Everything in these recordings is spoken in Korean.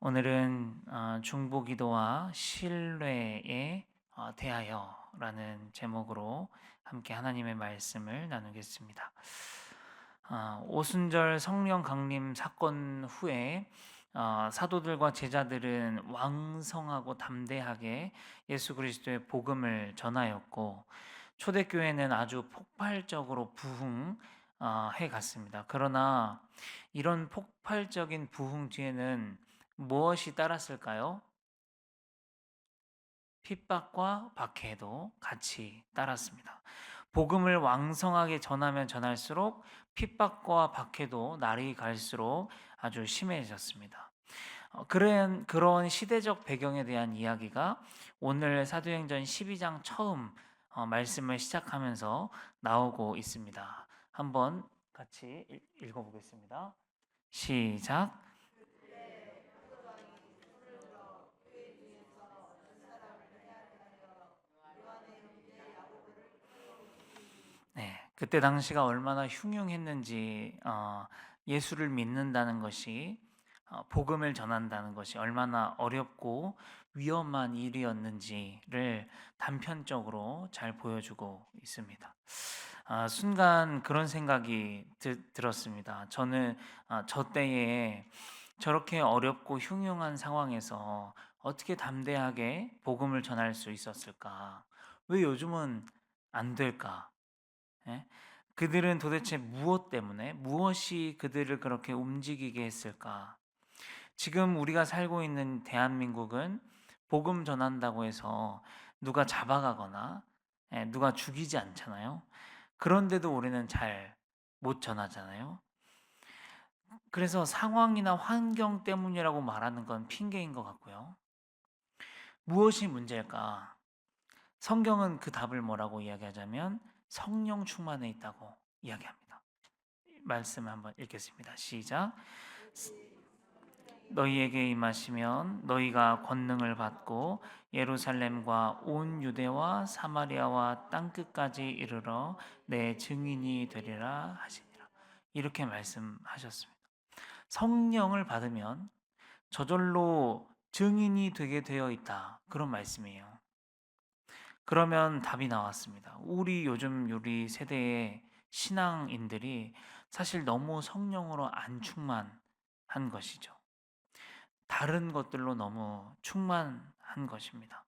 오늘은 중보기도와 신뢰에 대하여라는 제목으로 함께 하나님의 말씀을 나누겠습니다. 오순절 성령 강림 사건 후에 사도들과 제자들은 왕성하고 담대하게 예수 그리스도의 복음을 전하였고, 초대교회는 아주 폭발적으로 부흥해 갔습니다. 그러나 이런 폭발적인 부흥 뒤에는 무엇이 따랐을까요? 핍박과 박해도 같이 따랐습니다. 복음을 왕성하게 전하면 전할수록 핍박과 박해도 날이 갈수록 아주 심해졌습니다. 그런 시대적 배경에 대한 이야기가 오늘 사도행전 12장 처음 말씀을 시작하면서 나오고 있습니다. 한번 같이 읽어보겠습니다. 시작. 네, 그때 당시가 얼마나 흉흉했는지, 예수를 믿는다는 것이, 복음을 전한다는 것이 얼마나 어렵고 위험한 일이었는지를 단편적으로 잘 보여주고 있습니다. 순간 그런 생각이 들었습니다. 저는 저 때에 저렇게 어렵고 흉흉한 상황에서 어떻게 담대하게 복음을 전할 수 있었을까? 왜 요즘은 안 될까? 예? 그들은 도대체 무엇 때문에, 무엇이 그들을 그렇게 움직이게 했을까? 지금 우리가 살고 있는 대한민국은 복음 전한다고 해서 누가 잡아가거나 누가 죽이지 않잖아요. 그런데도 우리는 잘 못 전하잖아요. 그래서 상황이나 환경 때문이라고 말하는 건 핑계인 것 같고요. 무엇이 문제일까? 성경은 그 답을 뭐라고 이야기하자면 성령 충만에 있다고 이야기합니다. 말씀을 한번 읽겠습니다. 시작. 너희에게 임하시면 너희가 권능을 받고 예루살렘과 온 유대와 사마리아와 땅 끝까지 이르러 내 증인이 되리라 하시니라. 이렇게 말씀하셨습니다. 성령을 받으면 저절로 증인이 되게 되어 있다. 그런 말씀이에요. 그러면 답이 나왔습니다. 우리 세대의 신앙인들이 사실 너무 성령으로 안 충만한 것이죠. 다른 것들로 너무 충만한 것입니다.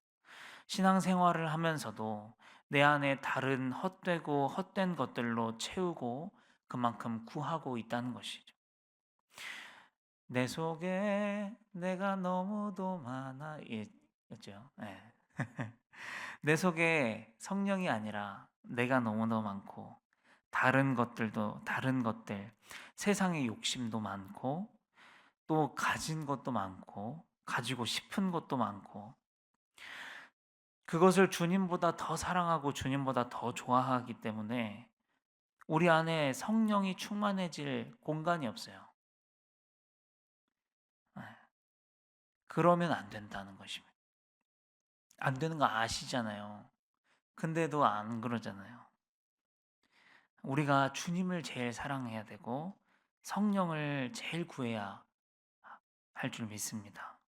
신앙생활을 하면서도 내 안에 다른 헛되고 헛된 것들로 채우고 그만큼 구하고 있다는 것이죠. 내 속에 내가 너무도 많아 있죠. 네. 내 속에 성령이 아니라 내가 너무도 많고 다른 것들, 세상의 욕심도 많고 또 가진 것도 많고 가지고 싶은 것도 많고 그것을 주님보다 더 사랑하고 주님보다 더 좋아하기 때문에 우리 안에 성령이 충만해질 공간이 없어요. 네. 그러면 안 된다는 것입니다. 안 되는 거 아시잖아요. 근데도 안 그러잖아요. 우리가 주님을 제일 사랑해야 되고 성령을 제일 구해야 할 줄 믿습니다.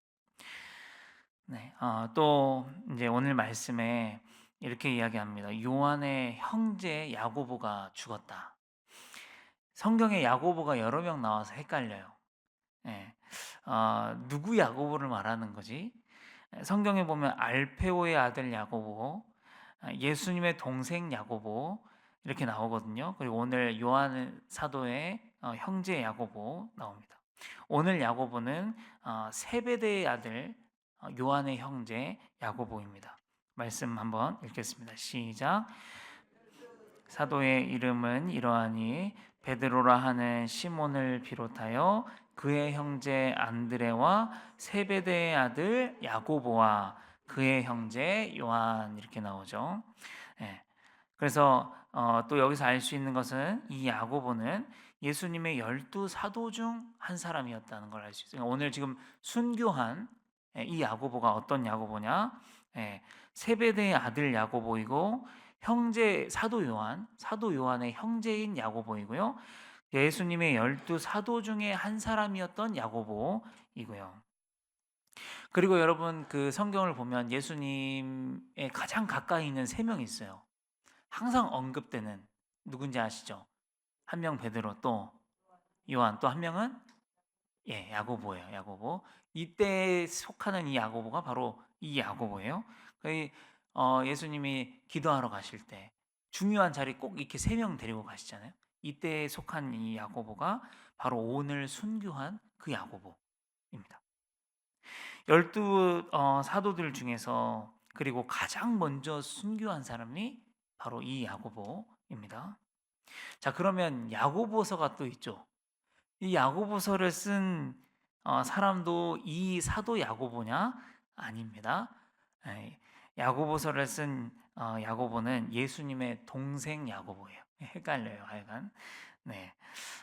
네, 또 이제 오늘 말씀에 이렇게 이야기합니다. 요한의 형제 야고보가 죽었다. 성경에 야고보가 여러 명 나와서 헷갈려요. 예, 누구 야고보를 말하는 거지? 성경에 보면 알페오의 아들 야고보, 예수님의 동생 야고보 이렇게 나오거든요. 그리고 오늘 요한 사도의 형제 야고보 나옵니다. 오늘 야고보는 세베대의 아들 요한의 형제 야고보입니다. 말씀 한번 읽겠습니다. 시작. 사도의 이름은 이러하니 베드로라 하는 시몬을 비롯하여 그의 형제 안드레와 세베대의 아들 야고보와 그의 형제 요한 이렇게 나오죠. 예. 그래서 또 여기서 알 수 있는 것은 이 야고보는 예수님의 12 사도 중 한 사람이었다는 걸 알 수 있어요. 오늘 지금 순교한 이 야고보가 어떤 야고보냐? 예, 세베대의 아들 야고보이고 형제 사도 요한의 형제인 야고보이고요. 예수님의 12 사도 중에 한 사람이었던 야고보이고요. 그리고 여러분 그 성경을 보면 예수님의 가장 가까이 있는 세 명이 있어요. 항상 언급되는 누군지 아시죠? 한 명 베드로 또 요한 또 한 명은 야고보예요. 야고보. 이때 속하는 이 야고보가 바로 이 야고보예요. 예수님이 기도하러 가실 때 중요한 자리 꼭 이렇게 세 명 데리고 가시잖아요. 이때 속한 이 야고보가 바로 오늘 순교한 그 야고보입니다. 12 사도들 중에서 그리고 가장 먼저 순교한 사람이 바로 이 야고보입니다. 자, 그러면 야고보서가 또 있죠. 이 야고보서를 쓴 사람도 이 사도 야고보냐? 아닙니다. 예, 야고보서를 쓴 야고보는 예수님의 동생 야고보예요. 헷갈려요, 하여간. 네.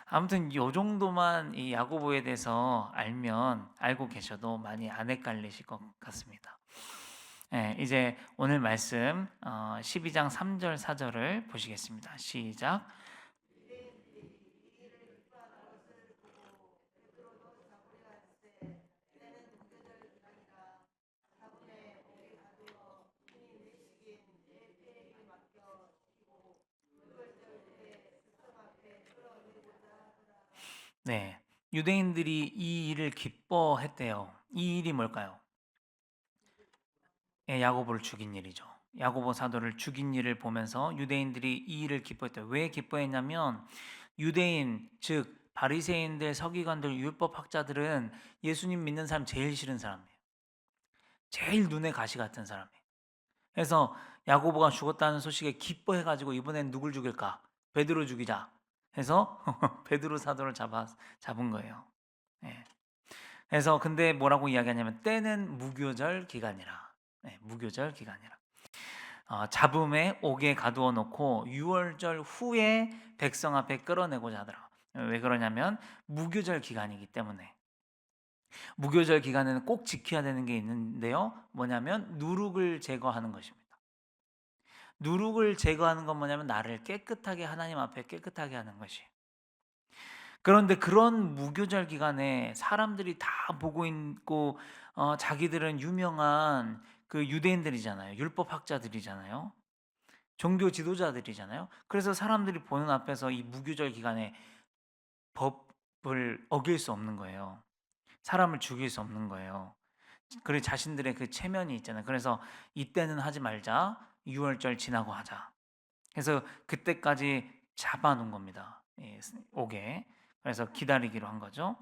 아무튼 요 정도만 이 야고보에 대해서 알고 계셔도 많이 안 헷갈리실 것 같습니다. 이제 오늘 말씀 12장 3절 4절을 보시겠습니다. 시작. 네. 유대인들이 이 일을 기뻐했대요. 이 일이 뭘까요? 야고보를 죽인 일이죠. 야고보 사도를 죽인 일을 보면서 유대인들이 이 일을 기뻐했대요. 왜 기뻐했냐면 유대인 즉 바리새인들, 서기관들, 율법 학자들은 예수님 믿는 사람 제일 싫은 사람이에요. 제일 눈에 가시 같은 사람이에요. 그래서 야고보가 죽었다는 소식에 기뻐해가지고 이번엔 누굴 죽일까? 베드로 죽이자. 해서 베드로 사도를 잡은 거예요. 예. 그래서 근데 뭐라고 이야기하냐면 때는 무교절 기간이라. 네, 무교절 기간이라. 잡음에 옥에 가두어 놓고 6월절 후에 백성 앞에 끌어내고자 하더라. 왜 그러냐면 무교절 기간이기 때문에. 무교절 기간에는 꼭 지켜야 되는 게 있는데요. 뭐냐면 누룩을 제거하는 것입니다. 누룩을 제거하는 건 뭐냐면 나를 깨끗하게 하나님 앞에 깨끗하게 하는 것이. 그런데 그런 무교절 기간에 사람들이 다 보고 있고 자기들은 유명한 그 유대인들이잖아요. 율법 학자들이잖아요. 종교 지도자들이잖아요. 그래서 사람들이 보는 앞에서 이 무교절 기간에 법을 어길 수 없는 거예요. 사람을 죽일 수 없는 거예요. 그리고 자신들의 그 체면이 있잖아요. 그래서 이때는 하지 말자. 6월절 지나고 하자. 그래서 그때까지 잡아놓은 겁니다. 옥에. 그래서 기다리기로 한 거죠.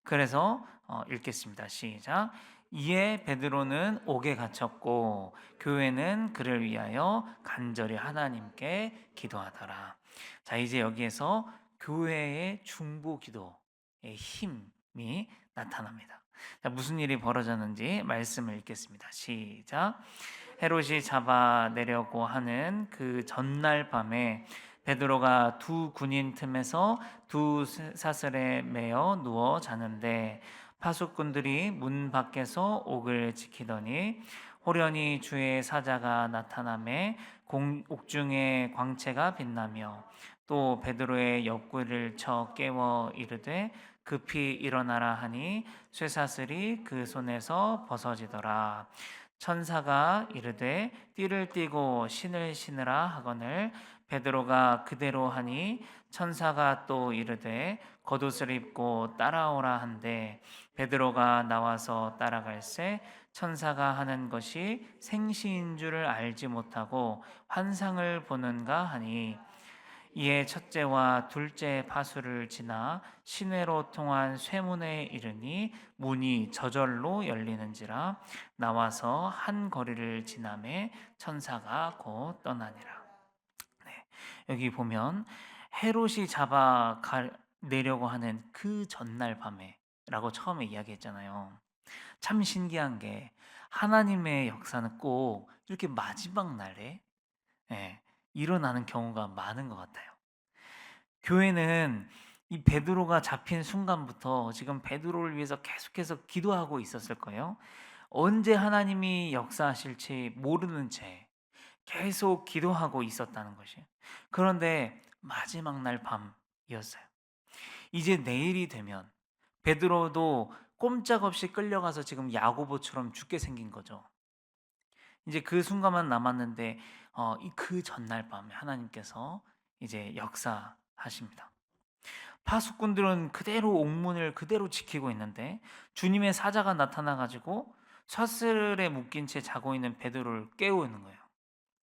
그래서 읽겠습니다. 시작. 이에 베드로는 옥에 gat혔고 교회는 그를 위하여 간절히 하나님께 기도하더라. 자, 이제 여기에서 교회의 중보 기도의 힘이 나타납니다. 자, 무슨 일이 벌어졌는지 말씀을 읽겠습니다. 시작. 헤롯이 잡아내려고 하는 그 전날 밤에 베드로가 두 군인 틈에서 두 사슬에 매어 누워 자는데 파수꾼들이 문 밖에서 옥을 지키더니 호련히 주의 사자가 나타나매 옥중에 광채가 빛나며 또 베드로의 옆구리를 쳐 깨워 이르되 급히 일어나라 하니 쇠사슬이 그 손에서 벗어지더라. 천사가 이르되 띠를 띠고 신을 신으라 하거늘 베드로가 그대로 하니 천사가 또 이르되 겉옷을 입고 따라오라 한데 베드로가 나와서 따라갈새 천사가 하는 것이 생시인 줄을 알지 못하고 환상을 보는가 하니 이에 첫째와 둘째 파수를 지나 시내로 통한 쇠문에 이르니 문이 저절로 열리는지라 나와서 한 거리를 지나매 천사가 곧 떠나니라. 네, 여기 보면 헤롯이 내려고 하는 그 전날 밤에라고 처음에 이야기했잖아요. 참 신기한 게 하나님의 역사는 꼭 이렇게 마지막 날에 예, 일어나는 경우가 많은 것 같아요. 교회는 이 베드로가 잡힌 순간부터 지금 베드로를 위해서 계속해서 기도하고 있었을 거예요. 언제 하나님이 역사하실지 모르는 채 계속 기도하고 있었다는 것이. 그런데 마지막 날 밤이었어요. 이제 내일이 되면 베드로도 꼼짝없이 끌려가서 지금 야고보처럼 죽게 생긴 거죠. 이제 그 순간만 남았는데 그 전날 밤에 하나님께서 이제 역사하십니다. 파수꾼들은 그대로 옥문을 그대로 지키고 있는데 주님의 사자가 나타나 가지고 사슬에 묶인 채 자고 있는 베드로를 깨우는 거예요.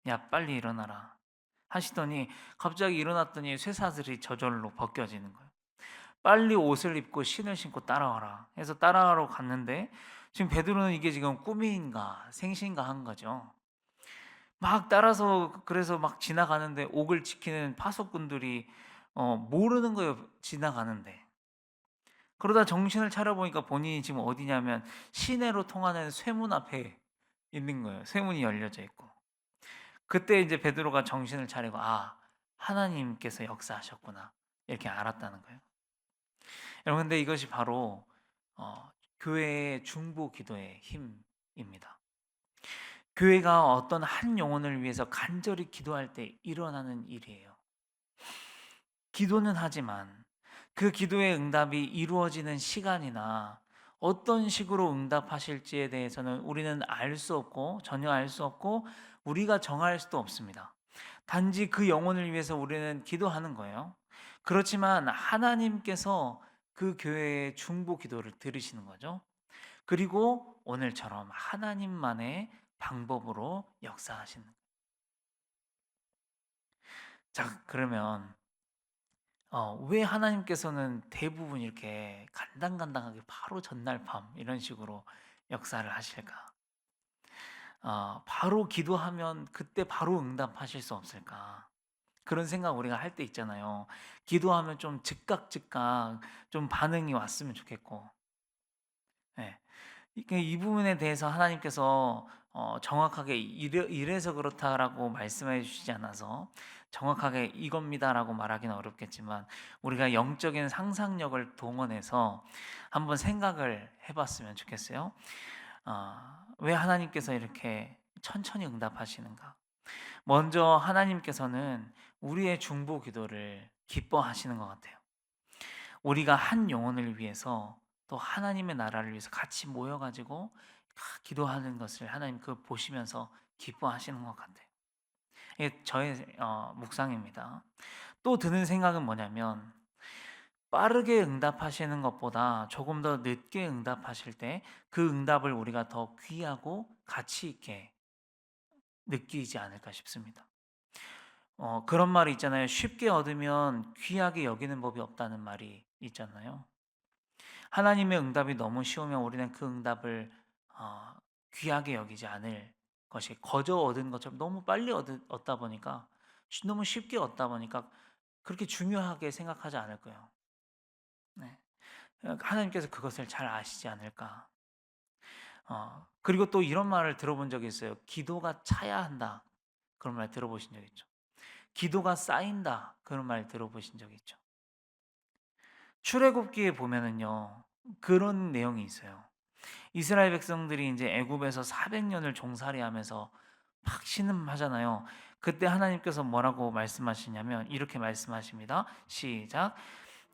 "야, 빨리 일어나라." 하시더니 갑자기 일어났더니 쇠사슬이 저절로 벗겨지는 거예요. "빨리 옷을 입고 신을 신고 따라와라." 해서 따라가러 갔는데 지금 베드로는 이게 지금 꿈인가 생신가 한 거죠. 막 따라서 그래서 막 지나가는데 옥을 지키는 파수꾼들이 모르는 거예요, 지나가는데. 그러다 정신을 차려 보니까 본인이 지금 어디냐면 시내로 통하는 쇠문 앞에 있는 거예요. 쇠문이 열려져 있고. 그때 이제 베드로가 정신을 차리고 '아, 하나님께서 역사하셨구나.' 이렇게 알았다는 거예요. 여러분, 근데 이것이 바로 어 교회의 중보 기도의 힘입니다. 교회가 어떤 한 영혼을 위해서 간절히 기도할 때 일어나는 일이에요. 기도는 하지만 그 기도의 응답이 이루어지는 시간이나 어떤 식으로 응답하실지에 대해서는 우리는 알 수 없고 전혀 알 수 없고 우리가 정할 수도 없습니다. 단지 그 영혼을 위해서 우리는 기도하는 거예요. 그렇지만 하나님께서 그 교회의 중보 기도를 들으시는 거죠. 그리고 오늘처럼 하나님만의 방법으로 역사하시는. 자, 그러면 왜 하나님께서는 대부분 이렇게 간당간당하게 바로 전날 밤 이런 식으로 역사를 하실까? 바로 기도하면 그때 바로 응답하실 수 없을까? 그런 생각 우리가 할 때 있잖아요. 기도하면 좀 즉각 좀 반응이 왔으면 좋겠고. 예. 이 부분에 대해서 하나님께서 정확하게 이래서 그렇다라고 말씀해 주시지 않아서 정확하게 이겁니다라고 말하기는 어렵겠지만 우리가 영적인 상상력을 동원해서 한번 생각을 해봤으면 좋겠어요. 왜 하나님께서 이렇게 천천히 응답하시는가? 먼저 하나님께서는 우리의 중보 기도를 기뻐하시는 것 같아요. 우리가 한 영혼을 위해서 또 하나님의 나라를 위해서 같이 모여 가지고 기도하는 것을 하나님 보시면서 기뻐하시는 것 같아요. 이게 저의 묵상입니다. 또 드는 생각은 뭐냐면 빠르게 응답하시는 것보다 조금 더 늦게 응답하실 때 그 응답을 우리가 더 귀하고 가치 있게 느끼지 않을까 싶습니다. 그런 말이 있잖아요. "쉽게 얻으면 귀하게 여기는 법이 없다."는 말이 있잖아요. 하나님의 응답이 너무 쉬우면 우리는 그 응답을 어 귀하게 여기지 않을 것이, 거저 얻은 것처럼 너무 빨리 얻다 보니까 너무 쉽게 얻다 보니까 그렇게 중요하게 생각하지 않을 거예요. 네. 하나님께서 그것을 잘 아시지 않을까. 그리고 또 이런 말을 들어본 적이 있어요. "기도가 차야 한다." 그런 말 들어보신 적 있죠? "기도가 쌓인다." 그런 말 들어보신 적 있죠? 출애굽기에 보면은요, 그런 내용이 있어요. 이스라엘 백성들이 이제 애굽에서 400 년을 종살이하면서 막 신음하잖아요. 그때 하나님께서 뭐라고 말씀하시냐면 이렇게 말씀하십니다. 시작.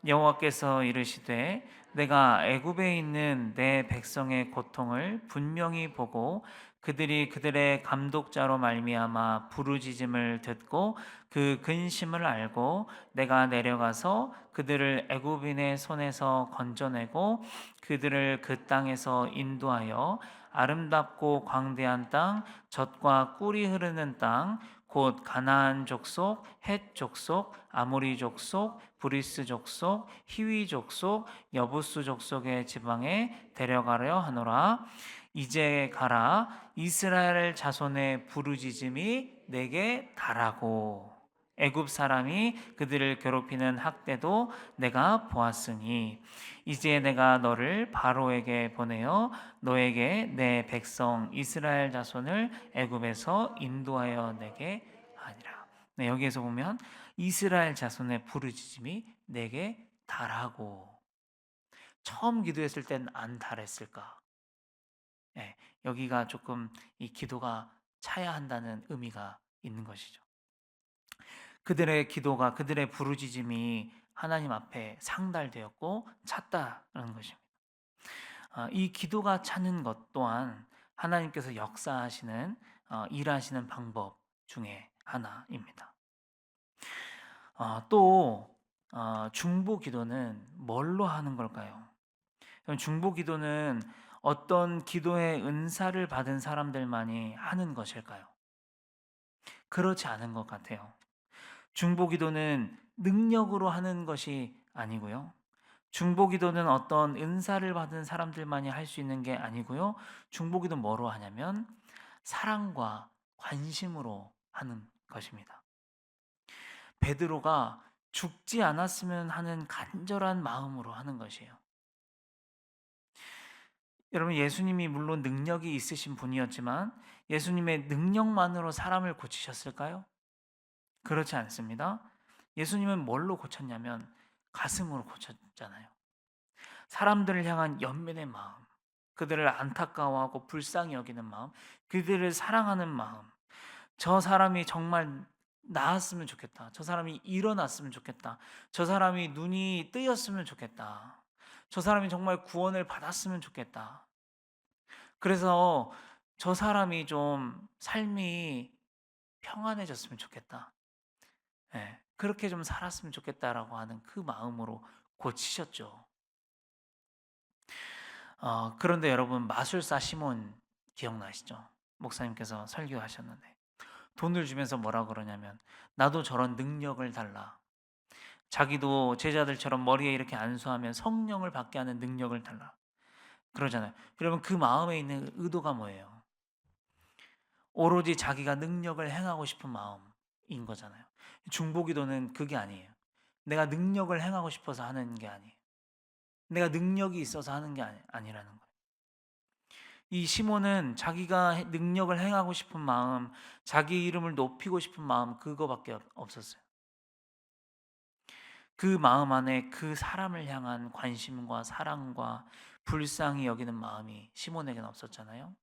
여호와께서 이르시되 내가 애굽에 있는 내 백성의 고통을 분명히 보고 그들이 그들의 감독자로 말미암아 부르짖음을 듣고 그 근심을 알고 내가 내려가서 그들을 애굽인의 손에서 건져내고 그들을 그 땅에서 인도하여 아름답고 광대한 땅, 젖과 꿀이 흐르는 땅, 곧 가나안 족속, 헷 족속, 아모리 족속, 브리스 족속, 히위 족속, 여부스 족속의 지방에 데려가려 하노라. 이제 가라. 이스라엘 자손의 부르짖음이 내게 달하고 애굽 사람이 그들을 괴롭히는 학대도 내가 보았으니 이제 내가 너를 바로에게 보내어 너에게 내 백성 이스라엘 자손을 애굽에서 인도하여 내게 하니라. 네, 여기에서 보면 이스라엘 자손의 부르짖음이 내게 달하고, 처음 기도했을 땐 안 달했을까? 예, 여기가 조금 이 기도가 차야 한다는 의미가 있는 것이죠. 그들의 기도가, 그들의 부르짖음이 하나님 앞에 상달되었고 찼다는 것입니다. 이 기도가 차는 것 또한 하나님께서 역사하시는 일하시는 방법 중에 하나입니다. 또 중보 기도는 뭘로 하는 걸까요? 그럼 중보 기도는 어떤 기도의 은사를 받은 사람들만이 하는 것일까요? 그렇지 않은 것 같아요. 중보 기도는 능력으로 하는 것이 아니고요. 중보 기도는 어떤 은사를 받은 사람들만이 할 수 있는 게 아니고요. 중보 기도는 뭐로 하냐면 사랑과 관심으로 하는 것입니다. 베드로가 죽지 않았으면 하는 간절한 마음으로 하는 것이에요. 여러분, 예수님이 물론 능력이 있으신 분이었지만 예수님의 능력만으로 사람을 고치셨을까요? 그렇지 않습니다. 예수님은 뭘로 고쳤냐면 가슴으로 고쳤잖아요. 사람들을 향한 연민의 마음, 그들을 안타까워하고 불쌍히 여기는 마음, 그들을 사랑하는 마음, 저 사람이 정말 나았으면 좋겠다. 저 사람이 일어났으면 좋겠다. 저 사람이 눈이 뜨였으면 좋겠다. 저 사람이 정말 구원을 받았으면 좋겠다. 그래서 저 사람이 좀 삶이 평안해졌으면 좋겠다. 예, 그렇게 좀 살았으면 좋겠다라고 하는 그 마음으로 고치셨죠. 그런데 여러분, 마술사 시몬 기억나시죠? 목사님께서 설교하셨는데 돈을 주면서 뭐라 그러냐면 나도 저런 능력을 달라. 자기도 제자들처럼 머리에 이렇게 안수하면 성령을 받게 하는 능력을 달라. 그러잖아요. 그러면 그 마음에 있는 의도가 뭐예요? 오로지 자기가 능력을 행하고 싶은 마음인 거잖아요. 중보기도는 그게 아니에요. 내가 능력을 행하고 싶어서 하는 게 아니에요. 내가 능력이 있어서 하는 게 아니라는 거예요. 이 시몬은 자기가 능력을 행하고 싶은 마음, 자기 이름을 높이고 싶은 마음, 그거밖에 없었어요. 그 마음 안에 그 사람을 향한 관심과 사랑과 불쌍히 여기는 마음이 시몬에게는 없었잖아요.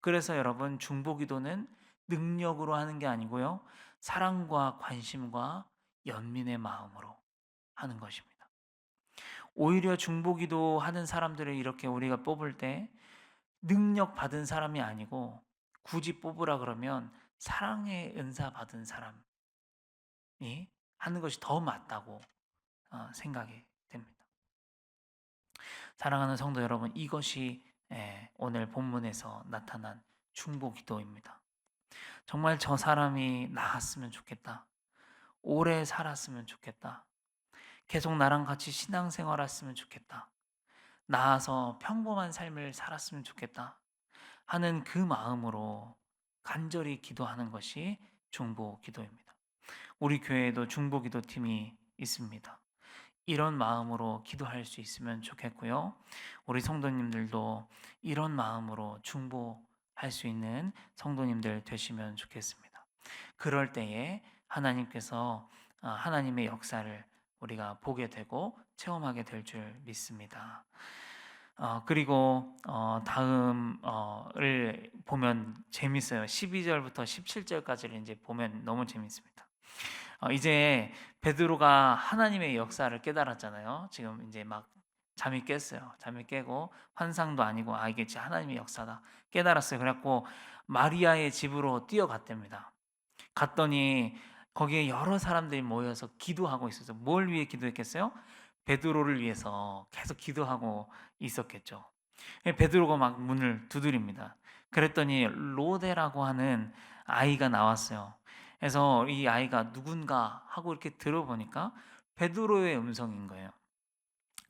그래서 여러분, 중보기도는 능력으로 하는 게 아니고요, 사랑과 관심과 연민의 마음으로 하는 것입니다. 오히려 중보기도 하는 사람들을 이렇게 우리가 뽑을 때 능력 받은 사람이 아니고 굳이 뽑으라 그러면 사랑의 은사 받은 사람이 하는 것이 더 맞다고 생각이 됩니다. 사랑하는 성도 여러분, 이것이 오늘 본문에서 나타난 중보기도입니다. 정말 저 사람이 나았으면 좋겠다. 오래 살았으면 좋겠다. 계속 나랑 같이 신앙생활 했으면 좋겠다. 나아서 평범한 삶을 살았으면 좋겠다 하는 그 마음으로 간절히 기도하는 것이 중보기도입니다. 우리 교회에도 중보기도팀이 있습니다. 이런 마음으로 기도할 수 있으면 좋겠고요. 우리 성도님들도 이런 마음으로 중보할 수 있는 성도님들 되시면 좋겠습니다. 그럴 때에 하나님께서 하나님의 역사를 우리가 보게 되고 체험하게 될 줄 믿습니다. 그리고 다음을 보면 재밌어요. 12절부터 17절까지를 이제 보면 너무 재밌습니다. 이제 베드로가 하나님의 역사를 깨달았잖아요. 지금 이제 막 잠이 깼어요. 잠이 깨고 환상도 아니고 이게 진짜 하나님의 역사다 깨달았어요. 그래갖고 마리아의 집으로 뛰어갔답니다. 갔더니 거기에 여러 사람들이 모여서 기도하고 있었어요. 뭘 위해 기도했겠어요? 베드로를 위해서 계속 기도하고 있었겠죠. 베드로가 막 문을 두드립니다. 그랬더니 로데라고 하는 아이가 나왔어요. 그래서 이 아이가 누군가 하고 이렇게 들어보니까 베드로의 음성인 거예요.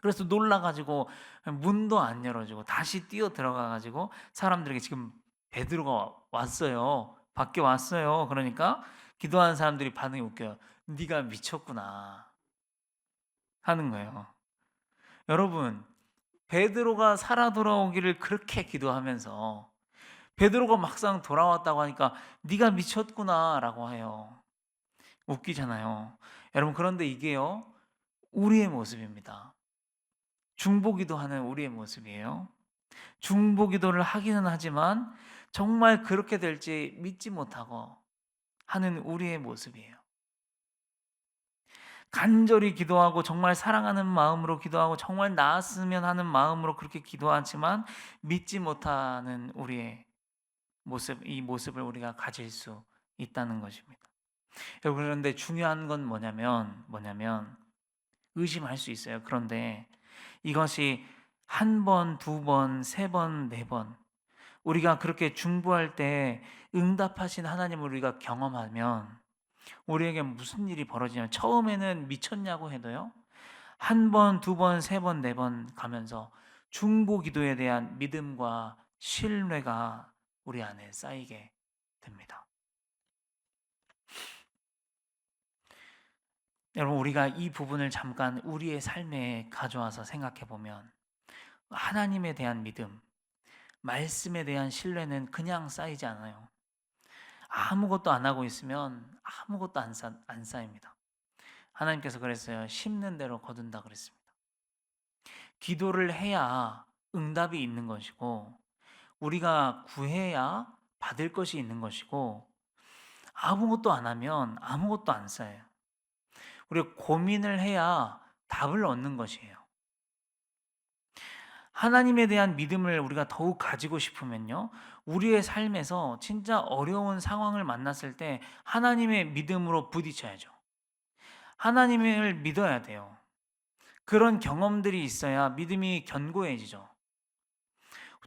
그래서 놀라가지고 문도 안 열어주고 다시 뛰어 들어가가지고 사람들에게 지금 베드로가 왔어요. 밖에 왔어요. 그러니까 기도하는 사람들이 반응이 웃겨요. 네가 미쳤구나 하는 거예요. 여러분, 베드로가 살아 돌아오기를 그렇게 기도하면서 베드로가 막상 돌아왔다고 하니까 네가 미쳤구나라고 해요. 웃기잖아요. 여러분, 그런데 이게요, 우리의 모습입니다. 중보기도 하는 우리의 모습이에요. 중보기도를 하기는 하지만 정말 그렇게 될지 믿지 못하고 하는 우리의 모습이에요. 간절히 기도하고 정말 사랑하는 마음으로 기도하고 정말 나았으면 하는 마음으로 그렇게 기도하지만 믿지 못하는 우리의 모습, 이 모습을 우리가 가질 수 있다는 것입니다. 여러분, 그런데 중요한 건 뭐냐면 의심할 수 있어요. 그런데 이것이 한 번, 두 번, 세 번, 네 번 우리가 그렇게 중보할 때 응답하신 하나님을 우리가 경험하면 우리에게 무슨 일이 벌어지냐면, 처음에는 미쳤냐고 해도요, 한 번, 두 번, 세 번, 네 번 가면서 중보 기도에 대한 믿음과 신뢰가 우리 안에 쌓이게 됩니다. 여러분, 우리가 이 부분을 잠깐 우리의 삶에 가져와서 생각해 보면, 하나님에 대한 믿음, 말씀에 대한 신뢰는 그냥 쌓이지 않아요. 아무것도 안 하고 있으면 아무것도 안 쌓입니다. 하나님께서 그랬어요. 심는 대로 거둔다 그랬습니다. 기도를 해야 응답이 있는 것이고, 우리가 구해야 받을 것이 있는 것이고, 아무것도 안 하면 아무것도 안 쌓여요. 우리가 고민을 해야 답을 얻는 것이에요. 하나님에 대한 믿음을 우리가 더욱 가지고 싶으면요, 우리의 삶에서 진짜 어려운 상황을 만났을 때 하나님의 믿음으로 부딪혀야죠. 하나님을 믿어야 돼요. 그런 경험들이 있어야 믿음이 견고해지죠.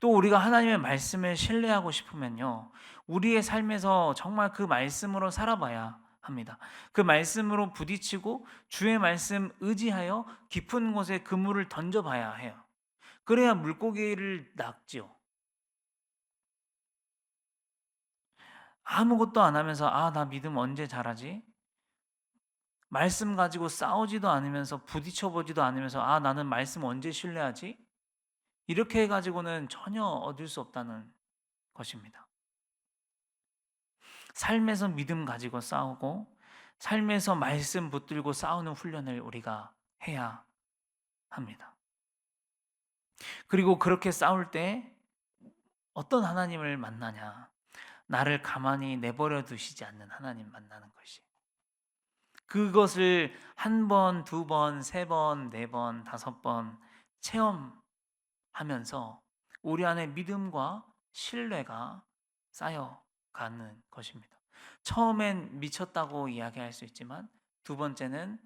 또 우리가 하나님의 말씀을 신뢰하고 싶으면요, 우리의 삶에서 정말 그 말씀으로 살아봐야 합니다. 그 말씀으로 부딪히고 주의 말씀 의지하여 깊은 곳에 그물을 던져봐야 해요. 그래야 물고기를 낚지요. 아무것도 안 하면서 나 믿음 언제 잘하지? 말씀 가지고 싸우지도 않으면서 부딪혀 보지도 않으면서 나는 말씀 언제 신뢰하지? 이렇게 해 가지고는 전혀 얻을 수 없다는 것입니다. 삶에서 믿음 가지고 싸우고 삶에서 말씀 붙들고 싸우는 훈련을 우리가 해야 합니다. 그리고 그렇게 싸울 때 어떤 하나님을 만나냐? 나를 가만히 내버려 두시지 않는 하나님 만나는 것이. 그것을 한 번, 두 번, 세 번, 네 번, 다섯 번 체험하면서 우리 안에 믿음과 신뢰가 쌓여가는 것입니다. 처음엔 미쳤다고 이야기할 수 있지만, 두 번째는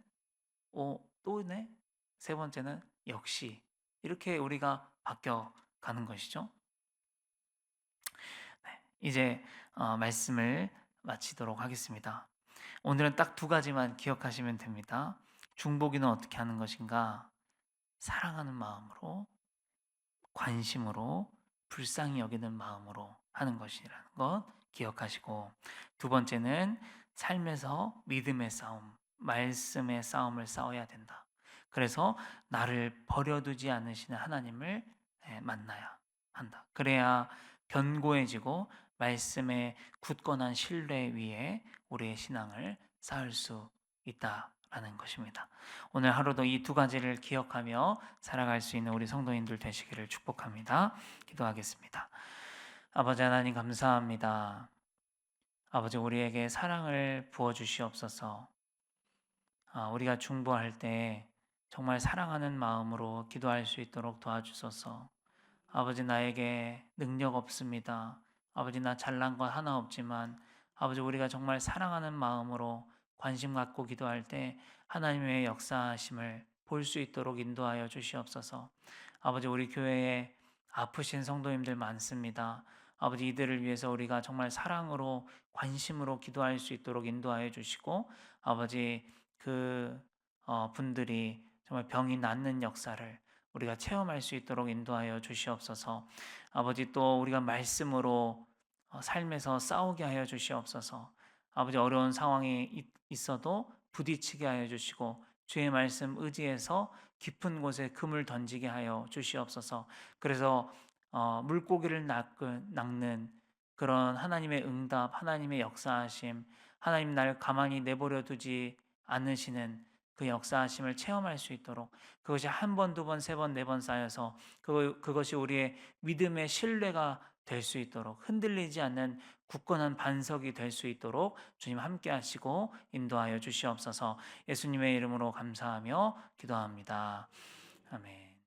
또네? 세 번째는 역시, 이렇게 우리가 바뀌어 가는 것이죠. 네, 이제 말씀을 마치도록 하겠습니다. 오늘은 딱 두 가지만 기억하시면 됩니다. 중보기는 어떻게 하는 것인가? 사랑하는 마음으로, 관심으로, 불쌍히 여기는 마음으로 하는 것이라는 것 기억하시고, 두 번째는 삶에서 믿음의 싸움, 말씀의 싸움을 싸워야 된다. 그래서 나를 버려두지 않으시는 하나님을 만나야 한다. 그래야 견고해지고 말씀의 굳건한 신뢰 위에 우리의 신앙을 쌓을 수 있다라는 것입니다. 오늘 하루도 이 두 가지를 기억하며 살아갈 수 있는 우리 성도님들 되시기를 축복합니다. 기도하겠습니다. 아버지 하나님, 감사합니다. 아버지, 우리에게 사랑을 부어 주시옵소서. 우리가 중보할 때 정말 사랑하는 마음으로 기도할 수 있도록 도와주소서. 아버지, 나에게 능력 없습니다. 아버지, 나 잘난 것 하나 없지만 아버지, 우리가 정말 사랑하는 마음으로 관심 갖고 기도할 때 하나님의 역사하심을 볼 수 있도록 인도하여 주시옵소서. 아버지, 우리 교회에 아프신 성도님들 많습니다. 아버지, 이들을 위해서 우리가 정말 사랑으로 관심으로 기도할 수 있도록 인도하여 주시고, 아버지, 그 분들이 정말 병이 낫는 역사를 우리가 체험할 수 있도록 인도하여 주시옵소서. 아버지, 또 우리가 말씀으로 삶에서 싸우게 하여 주시옵소서. 아버지, 어려운 상황이 있어도 부딪히게 하여 주시고 주의 말씀 의지해서 깊은 곳에 금을 던지게 하여 주시옵소서. 그래서 물고기를 낚는 그런 하나님의 응답, 하나님의 역사하심, 하나님 날 가만히 내버려 두지 않으시는 그 역사하심을 체험할 수 있도록, 그것이 한 번, 두 번, 세 번, 네 번 쌓여서 그것이 우리의 믿음의 신뢰가 될 수 있도록, 흔들리지 않는 굳건한 반석이 될 수 있도록 주님 함께 하시고 인도하여 주시옵소서. 예수님의 이름으로 감사하며 기도합니다. 아멘.